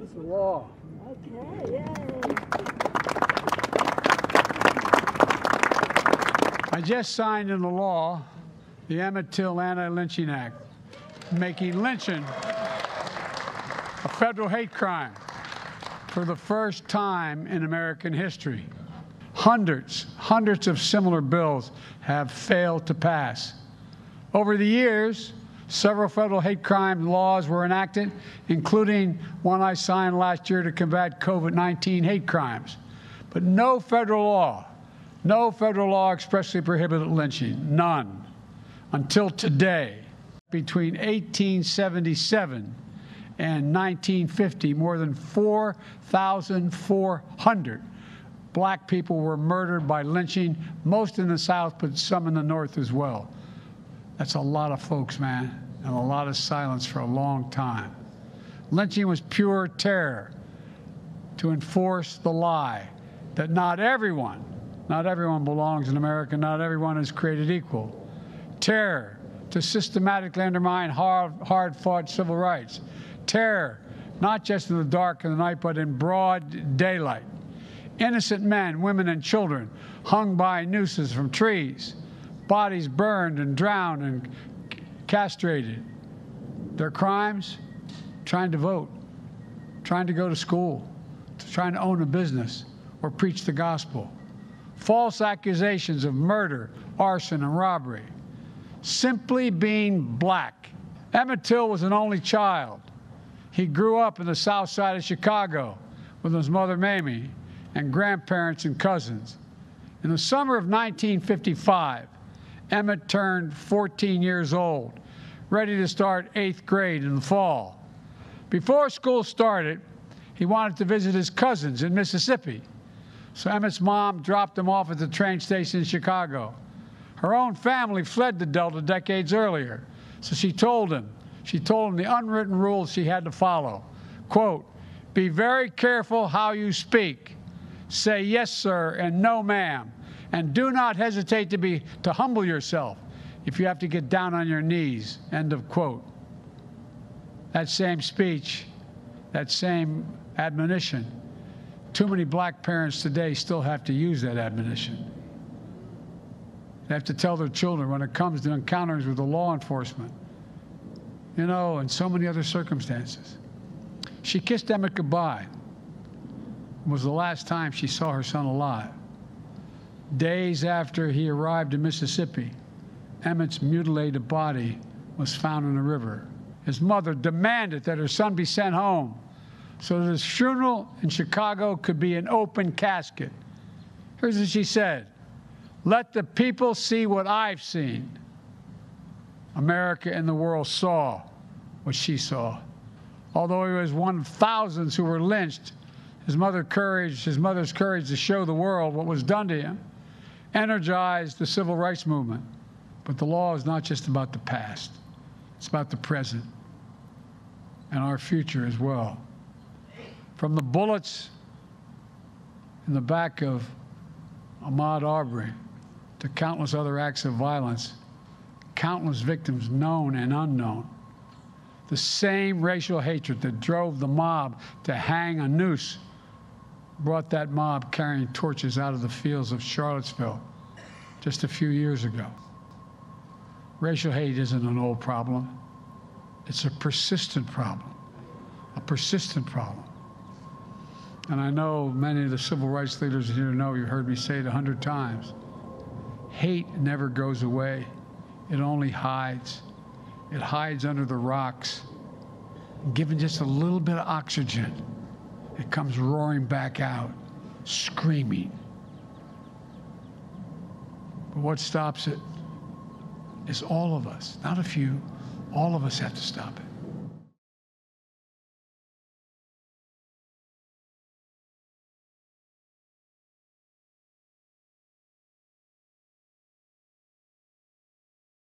It's a law. Okay, yay. I just signed into law the Emmett Till Antilynching Act, making lynching a federal hate crime for the first time in American history. Hundreds of similar bills have failed to pass. Over the years, several federal hate crime laws were enacted, including one I signed last year to combat COVID-19 hate crimes. But no federal law expressly prohibited lynching, none, until today. Between 1877 and 1950, more than 4,400 black people were murdered by lynching, most in the South, but some in the North as well. That's a lot of folks, man, and a lot of silence for a long time. Lynching was pure terror to enforce the lie that not everyone belongs in America, not everyone is created equal. Terror to systematically undermine hard-fought civil rights. Terror, not just in the dark of the night, but in broad daylight. Innocent men, women, and children hung by nooses from trees, bodies burned and drowned and castrated. Their crimes? Trying to vote, trying to go to school, trying to own a business or preach the gospel. False accusations of murder, arson, and robbery. Simply being black. Emmett Till was an only child. He grew up in the south side of Chicago with his mother, Mamie, and grandparents and cousins. In the summer of 1955, Emmett turned 14 years old, ready to start 8th grade in the fall. Before school started, he wanted to visit his cousins in Mississippi. So Emmett's mom dropped him off at the train station in Chicago. Her own family fled the Delta decades earlier, so she told him the unwritten rules she had to follow. Quote, "Be very careful how you speak. Say yes, sir, and no, ma'am. And do not hesitate to humble yourself if you have to get down on your knees." End of quote. That same speech, that same admonition, too many black parents today still have to use that admonition. They have to tell their children when it comes to encounters with the law enforcement, you know, and so many other circumstances. She kissed Emmett goodbye. It was the last time she saw her son alive. Days after he arrived in Mississippi, Emmett's mutilated body was found in a river. His mother demanded that her son be sent home so that his funeral in Chicago could be an open casket. Here's what she said: "Let the people see what I've seen." America and the world saw what she saw. Although he was one of thousands who were lynched, his mother's courage to show the world what was done to him energized the civil rights movement. But the law is not just about the past. It's about the present and our future as well. From the bullets in the back of Ahmaud Arbery to countless other acts of violence, countless victims known and unknown. The same racial hatred that drove the mob to hang a noose brought that mob carrying torches out of the fields of Charlottesville just a few years ago. Racial hate isn't an old problem. It's a persistent problem, a persistent problem. And I know many of the civil rights leaders here know, you heard me say it 100 times. Hate never goes away. It only hides. It hides under the rocks. Given just a little bit of oxygen, it comes roaring back out, screaming. But what stops it is all of us, not a few. All of us have to stop it.